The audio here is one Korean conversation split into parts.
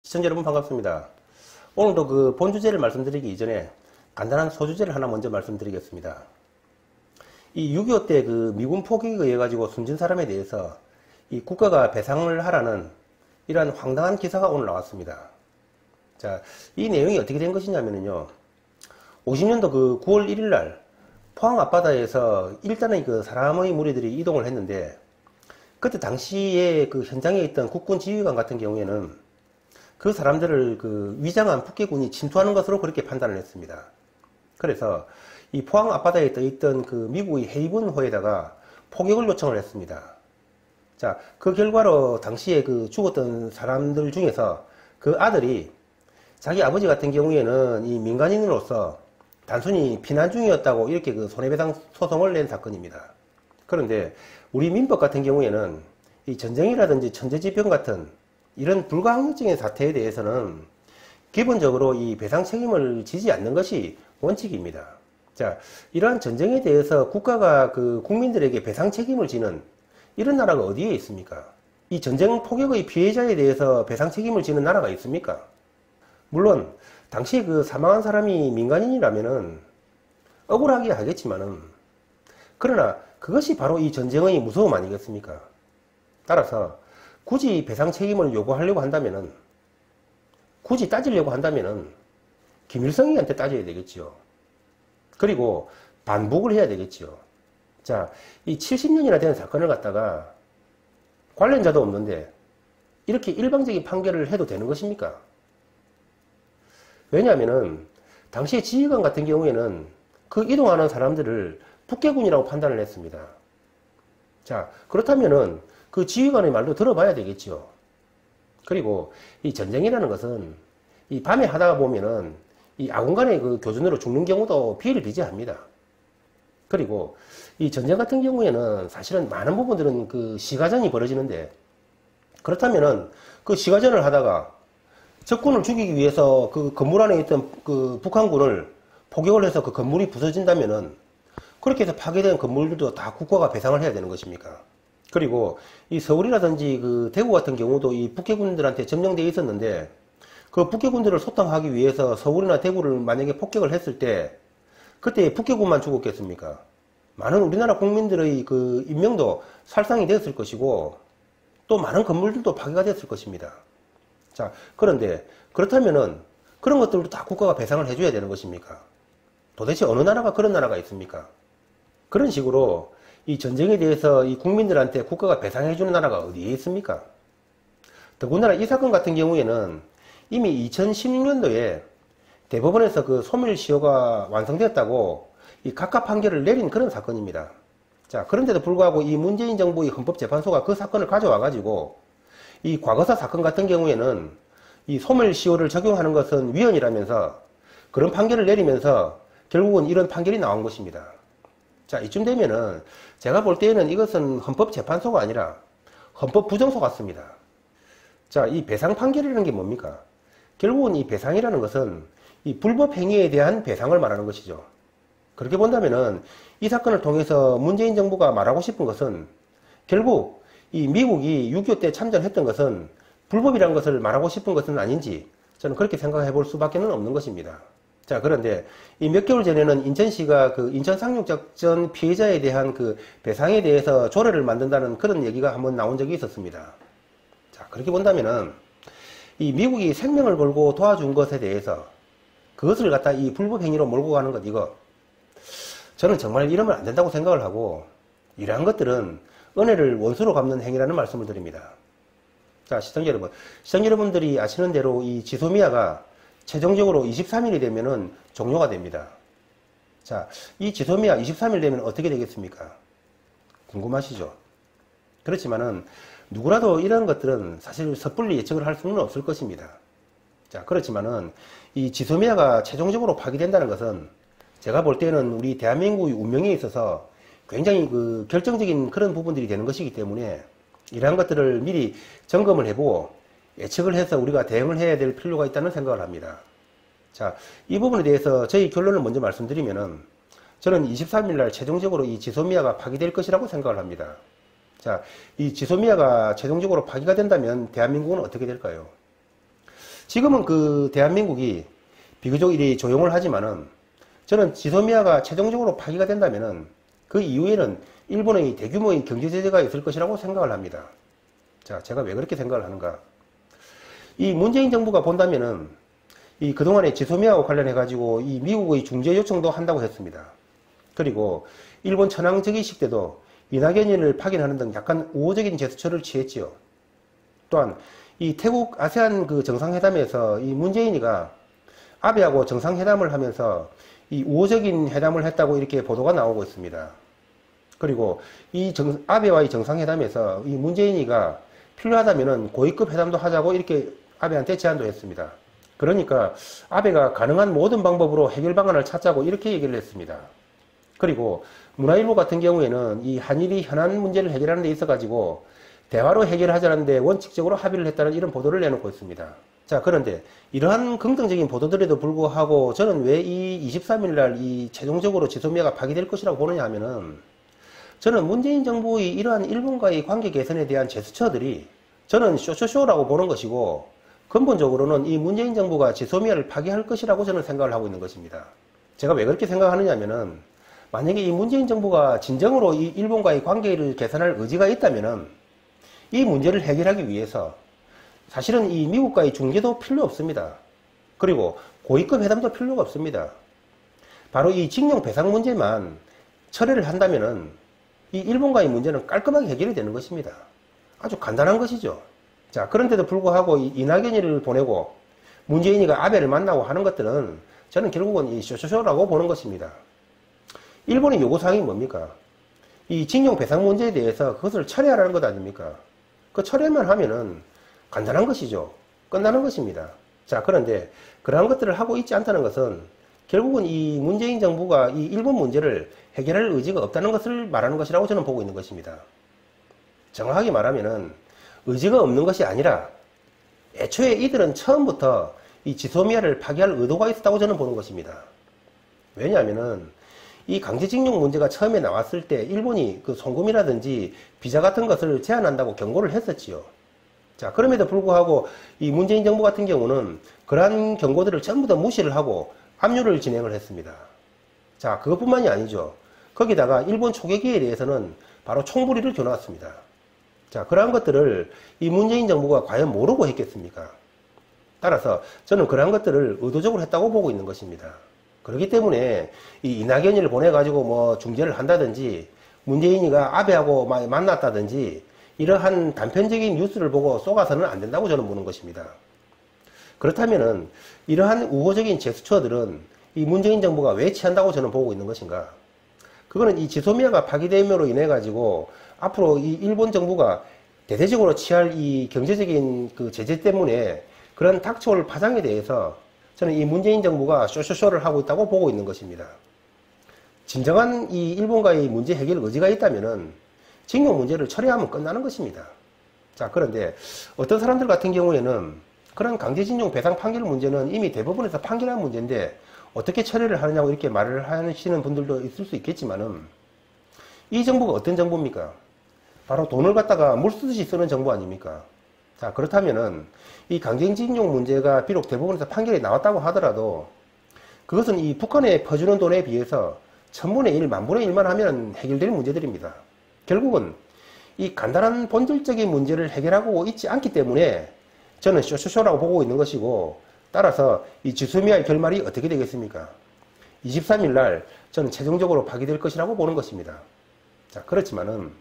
시청자 여러분 반갑습니다. 오늘도 그 본주제를 말씀드리기 이전에 간단한 소주제를 하나 먼저 말씀드리겠습니다. 이 6.25 때 그 미군 포격에 의해 가지고 숨진 사람에 대해서 이 국가가 배상을 하라는 이러한 황당한 기사가 오늘 나왔습니다. 자, 이 내용이 어떻게 된 것이냐면요. 50년도 그 9월 1일 날 포항 앞바다에서 일단은 그 사람의 무리들이 이동을 했는데, 그때 당시에 그 현장에 있던 국군 지휘관 같은 경우에는 그 사람들을 그 위장한 북괴군이 침투하는 것으로 그렇게 판단을 했습니다. 그래서 이 포항 앞바다에 떠 있던 그 미국의 헤이븐호에다가 포격을 요청을 했습니다. 자, 그 결과로 당시에 그 죽었던 사람들 중에서 그 아들이 자기 아버지 같은 경우에는 이 민간인으로서 단순히 피난 중이었다고 이렇게 그 손해배상 소송을 낸 사건입니다. 그런데 우리 민법 같은 경우에는 이 전쟁이라든지 천재지변 같은 이런 불가항력적인 사태에 대해서는 기본적으로 이 배상 책임을 지지 않는 것이 원칙입니다. 자, 이러한 전쟁에 대해서 국가가 그 국민들에게 배상 책임을 지는 이런 나라가 어디에 있습니까? 이 전쟁 포격의 피해자에 대해서 배상 책임을 지는 나라가 있습니까? 물론 당시에 그 사망한 사람이 민간인이라면은 억울하게 하겠지만은, 그러나 그것이 바로 이 전쟁의 무서움 아니겠습니까? 따라서 굳이 배상 책임을 요구하려고 한다면은, 굳이 따지려고 한다면은 김일성이한테 따져야 되겠죠. 그리고 반복을 해야 되겠죠. 자, 이 70년이나 된 사건을 갖다가 관련자도 없는데 이렇게 일방적인 판결을 해도 되는 것입니까? 왜냐하면은 당시에 지휘관 같은 경우에는 그 이동하는 사람들을 북괴군이라고 판단을 했습니다. 자, 그렇다면은 그 지휘관의 말도 들어봐야 되겠죠. 그리고 이 전쟁이라는 것은 이 밤에 하다가 보면은 이 아군 간의 그 교전으로 죽는 경우도 비일을 비재합니다. 그리고 이 전쟁 같은 경우에는 사실은 많은 부분들은 그 시가전이 벌어지는데, 그렇다면은 그 시가전을 하다가 적군을 죽이기 위해서 그 건물 안에 있던 그 북한군을 포격을 해서 그 건물이 부서진다면은 그렇게 해서 파괴된 건물들도 다 국가가 배상을 해야 되는 것입니까? 그리고 이 서울이라든지 그 대구 같은 경우도 이 북괴군들한테 점령되어 있었는데, 그 북괴군들을 소탕하기 위해서 서울이나 대구를 만약에 폭격을 했을 때 그때 북괴군만 죽었겠습니까? 많은 우리나라 국민들의 그 인명도 살상이 되었을 것이고, 또 많은 건물들도 파괴가 되었을 것입니다. 자, 그런데 그렇다면은 그런 것들도 다 국가가 배상을 해줘야 되는 것입니까? 도대체 어느 나라가 그런 나라가 있습니까? 그런 식으로 이 전쟁에 대해서 이 국민들한테 국가가 배상해주는 나라가 어디에 있습니까? 더군다나 이 사건 같은 경우에는 이미 2016년도에 대법원에서 그 소멸시효가 완성되었다고 이 각하 판결을 내린 그런 사건입니다. 자, 그런데도 불구하고 이 문재인 정부의 헌법재판소가 그 사건을 가져와 가지고 이 과거사 사건 같은 경우에는 이 소멸시효를 적용하는 것은 위헌이라면서 그런 판결을 내리면서 결국은 이런 판결이 나온 것입니다. 자, 이쯤 되면은 제가 볼 때에는 이것은 헌법재판소가 아니라 헌법부정소 같습니다. 자, 이 배상 판결이라는 게 뭡니까? 결국은 이 배상이라는 것은 이 불법 행위에 대한 배상을 말하는 것이죠. 그렇게 본다면은 이 사건을 통해서 문재인 정부가 말하고 싶은 것은 결국 이 미국이 6.25 때 참전했던 것은 불법이라는 것을 말하고 싶은 것은 아닌지 저는 그렇게 생각해 볼 수밖에 없는 것입니다. 자, 그런데 이 몇 개월 전에는 인천시가 그 인천 상륙작전 피해자에 대한 그 배상에 대해서 조례를 만든다는 그런 얘기가 한번 나온 적이 있었습니다. 자, 그렇게 본다면은 이 미국이 생명을 걸고 도와준 것에 대해서 그것을 갖다 이 불법 행위로 몰고 가는 것, 이거 저는 정말 이러면 안 된다고 생각을 하고, 이러한 것들은 은혜를 원수로 갚는 행위라는 말씀을 드립니다. 자, 시청자 여러분들이 아시는 대로 이 지소미아가 최종적으로 23일이 되면은 종료가 됩니다. 자, 이 지소미아 23일 되면 어떻게 되겠습니까? 궁금하시죠? 그렇지만은 누구라도 이런 것들은 사실 섣불리 예측을 할 수는 없을 것입니다. 자, 그렇지만은 이 지소미아가 최종적으로 파기된다는 것은 제가 볼 때는 우리 대한민국의 운명에 있어서 굉장히 그 결정적인 그런 부분들이 되는 것이기 때문에 이러한 것들을 미리 점검을 해보고 예측을 해서 우리가 대응을 해야 될 필요가 있다는 생각을 합니다. 자, 이 부분에 대해서 저희 결론을 먼저 말씀드리면은 저는 23일 날 최종적으로 이 지소미아가 파기될 것이라고 생각을 합니다. 자, 이 지소미아가 최종적으로 파기가 된다면 대한민국은 어떻게 될까요? 지금은 그 대한민국이 비교적 이리 조용을 하지만은 저는 지소미아가 최종적으로 파기가 된다면은 그 이후에는 일본의 대규모의 경제 제재가 있을 것이라고 생각을 합니다. 자, 제가 왜 그렇게 생각을 하는가? 이 문재인 정부가 본다면은 이 그동안에 지소미아와 관련해 가지고 이 미국의 중재 요청도 한다고 했습니다. 그리고 일본 천황적의식 때도 이낙연을 파견하는 등 약간 우호적인 제스처를 취했지요. 또한 이 태국 아세안 그 정상회담에서 이 문재인이가 아베하고 정상회담을 하면서 이 우호적인 회담을 했다고 이렇게 보도가 나오고 있습니다. 그리고 이 아베와의 정상회담에서 이 문재인이가 필요하다면은 고위급 회담도 하자고 이렇게 아베한테 제안도 했습니다. 그러니까 아베가 가능한 모든 방법으로 해결 방안을 찾자고 이렇게 얘기를 했습니다. 그리고 문화일보 같은 경우에는 이 한일이 현안 문제를 해결하는 데 있어 가지고 대화로 해결하자는데 원칙적으로 합의를 했다는 이런 보도를 내놓고 있습니다. 자, 그런데 이러한 긍정적인 보도들에도 불구하고 저는 왜 이 23일 날 이 최종적으로 지소미아가 파기될 것이라고 보느냐 하면은 저는 문재인 정부의 이러한 일본과의 관계 개선에 대한 제스처들이 저는 쇼쇼쇼라고 보는 것이고 근본적으로는 이 문재인 정부가 지소미아를 파기할 것이라고 저는 생각을 하고 있는 것입니다. 제가 왜 그렇게 생각하느냐 하면은 만약에 이 문재인 정부가 진정으로 이 일본과의 관계를 개선할 의지가 있다면은 이 문제를 해결하기 위해서 사실은 이 미국과의 중재도 필요 없습니다. 그리고 고위급 회담도 필요가 없습니다. 바로 이 징용 배상 문제만 처리를 한다면은 이 일본과의 문제는 깔끔하게 해결이 되는 것입니다. 아주 간단한 것이죠. 자, 그런데도 불구하고 이낙연이를 보내고 문재인이가 아베를 만나고 하는 것들은 저는 결국은 이 쇼쇼쇼라고 보는 것입니다. 일본의 요구사항이 뭡니까? 이 징용 배상 문제에 대해서 그것을 처리하라는 것 아닙니까? 그 처리만 하면은 간단한 것이죠. 끝나는 것입니다. 자, 그런데 그러한 것들을 하고 있지 않다는 것은 결국은 이 문재인 정부가 이 일본 문제를 해결할 의지가 없다는 것을 말하는 것이라고 저는 보고 있는 것입니다. 정확하게 말하면은 의지가 없는 것이 아니라 애초에 이들은 처음부터 이 지소미아를 파기할 의도가 있었다고 저는 보는 것입니다. 왜냐하면은 이 강제징용 문제가 처음에 나왔을 때 일본이 그 송금이라든지 비자 같은 것을 제한한다고 경고를 했었지요. 자, 그럼에도 불구하고 이 문재인 정부 같은 경우는 그러한 경고들을 전부 다 무시를 하고 압류를 진행을 했습니다. 자, 그것뿐만이 아니죠. 거기다가 일본 초계기에 대해서는 바로 총부리를 겨누었습니다. 자, 그러한 것들을 이 문재인 정부가 과연 모르고 했겠습니까? 따라서 저는 그러한 것들을 의도적으로 했다고 보고 있는 것입니다. 그렇기 때문에 이 이낙연이를 보내가지고 뭐 중재를 한다든지 문재인이가 아베하고 만났다든지 이러한 단편적인 뉴스를 보고 쏘가서는 안 된다고 저는 보는 것입니다. 그렇다면은 이러한 우호적인 제스처들은 이 문재인 정부가 왜 취한다고 저는 보고 있는 것인가? 그거는 이 지소미아가 파기됨으로 인해 가지고 앞으로 이 일본 정부가 대대적으로 취할 이 경제적인 그 제재 때문에 그런 닥쳐올 파장에 대해서 저는 이 문재인 정부가 쇼쇼쇼를 하고 있다고 보고 있는 것입니다. 진정한 이 일본과의 문제 해결 의지가 있다면은 징용 문제를 처리하면 끝나는 것입니다. 자, 그런데 어떤 사람들 같은 경우에는 그런 강제징용 배상 판결 문제는 이미 대법원에서 판결한 문제인데 어떻게 처리를 하느냐고 이렇게 말을 하시는 분들도 있을 수 있겠지만은 이 정부가 어떤 정부입니까? 바로 돈을 갖다가 물 쓰듯이 쓰는 정부 아닙니까? 자, 그렇다면은 이 강제징용 문제가 비록 대법원에서 판결이 나왔다고 하더라도 그것은 이 북한에 퍼주는 돈에 비해서 1000분의 1, 10,000분의 1만 하면 해결될 문제들입니다. 결국은 이 간단한 본질적인 문제를 해결하고 있지 않기 때문에 저는 쇼쇼쇼라고 보고 있는 것이고, 따라서 이 지소미아의 결말이 어떻게 되겠습니까? 23일 날 저는 최종적으로 파기될 것이라고 보는 것입니다. 자, 그렇지만은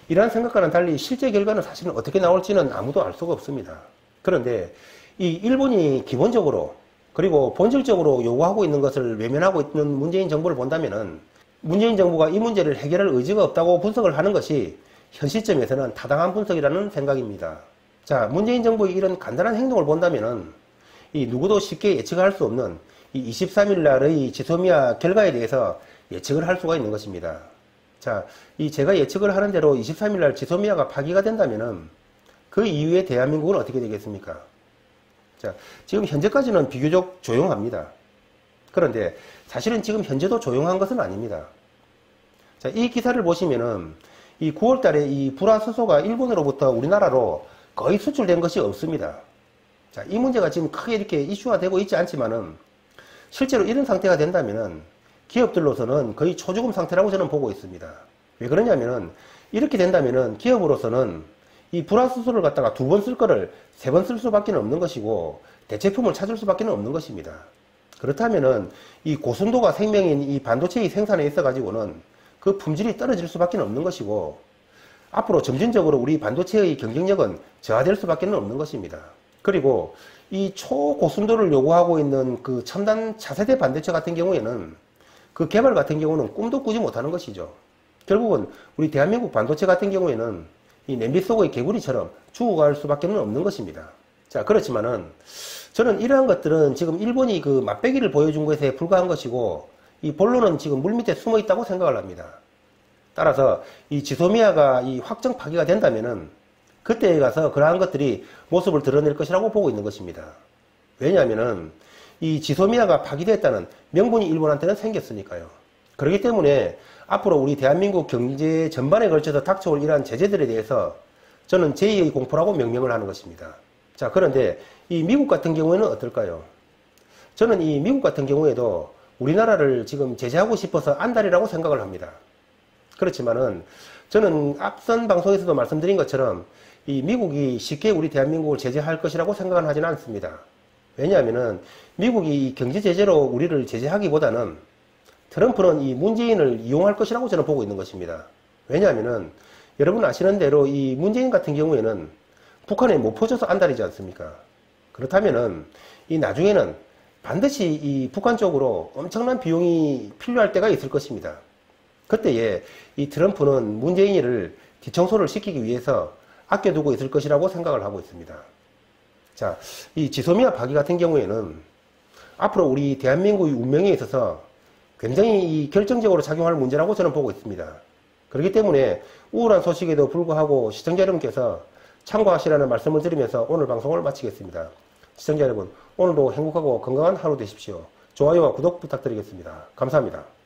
이러한 생각과는 달리 실제 결과는 사실은 어떻게 나올지는 아무도 알 수가 없습니다. 그런데 이 일본이 기본적으로 그리고 본질적으로 요구하고 있는 것을 외면하고 있는 문재인 정부를 본다면은 문재인 정부가 이 문제를 해결할 의지가 없다고 분석을 하는 것이 현 시점에서는 타당한 분석이라는 생각입니다. 자, 문재인 정부의 이런 간단한 행동을 본다면은 이 누구도 쉽게 예측할 수 없는 이 23일 날의 지소미아 결과에 대해서 예측을 할 수가 있는 것입니다. 자, 이 제가 예측을 하는 대로 23일 날 지소미아가 파기가 된다면은 그 이후에 대한민국은 어떻게 되겠습니까? 자, 지금 현재까지는 비교적 조용합니다. 그런데 사실은 지금 현재도 조용한 것은 아닙니다. 자, 이 기사를 보시면은 이 9월 달에 이 불화수소가 일본으로부터 우리나라로 거의 수출된 것이 없습니다. 자, 이 문제가 지금 크게 이렇게 이슈화 되고 있지 않지만은 실제로 이런 상태가 된다면은 기업들로서는 거의 초죽음 상태라고 저는 보고 있습니다. 왜 그러냐면은 이렇게 된다면은 기업으로서는 이 불화수소를 갖다가 2번 쓸 거를 3번 쓸 수밖에 없는 것이고 대체품을 찾을 수밖에 없는 것입니다. 그렇다면은 이 고순도가 생명인 이 반도체의 생산에 있어 가지고는 그 품질이 떨어질 수밖에 없는 것이고 앞으로 점진적으로 우리 반도체의 경쟁력은 저하될 수밖에 없는 것입니다. 그리고 이 초고순도를 요구하고 있는 그 첨단 차세대 반도체 같은 경우에는 그 개발 같은 경우는 꿈도 꾸지 못하는 것이죠. 결국은 우리 대한민국 반도체 같은 경우에는 이 냄비 속의 개구리처럼 죽어갈 수밖에 없는 것입니다. 자, 그렇지만은 저는 이러한 것들은 지금 일본이 그 맛배기를 보여준 것에 불과한 것이고 이 본론은 지금 물밑에 숨어 있다고 생각을 합니다. 따라서 이 지소미아가 이 확정 파기가 된다면은 그때에 가서 그러한 것들이 모습을 드러낼 것이라고 보고 있는 것입니다. 왜냐하면은 이 지소미아가 파기됐다는 명분이 일본한테는 생겼으니까요. 그렇기 때문에 앞으로 우리 대한민국 경제 전반에 걸쳐서 닥쳐올 이러한 제재들에 대해서 저는 제2의 공포라고 명명을 하는 것입니다. 자, 그런데 이 미국 같은 경우에는 어떨까요? 저는 이 미국 같은 경우에도 우리나라를 지금 제재하고 싶어서 안달이라고 생각을 합니다. 그렇지만은 저는 앞선 방송에서도 말씀드린 것처럼 이 미국이 쉽게 우리 대한민국을 제재할 것이라고 생각은 하지는 않습니다. 왜냐하면은 미국이 경제 제재로 우리를 제재하기보다는 트럼프는 이 문재인을 이용할 것이라고 저는 보고 있는 것입니다. 왜냐하면은 여러분 아시는 대로 이 문재인 같은 경우에는 북한에 못 퍼져서 안달이지 않습니까? 그렇다면은 이 나중에는 반드시 이 북한 쪽으로 엄청난 비용이 필요할 때가 있을 것입니다. 그때에 이 트럼프는 문재인을 뒤청소를 시키기 위해서 아껴두고 있을 것이라고 생각을 하고 있습니다. 자, 이 지소미아 파기 같은 경우에는 앞으로 우리 대한민국의 운명에 있어서 굉장히 이 결정적으로 작용할 문제라고 저는 보고 있습니다. 그렇기 때문에 우울한 소식에도 불구하고 시청자 여러분께서 참고하시라는 말씀을 드리면서 오늘 방송을 마치겠습니다. 시청자 여러분, 오늘도 행복하고 건강한 하루 되십시오. 좋아요와 구독 부탁드리겠습니다. 감사합니다.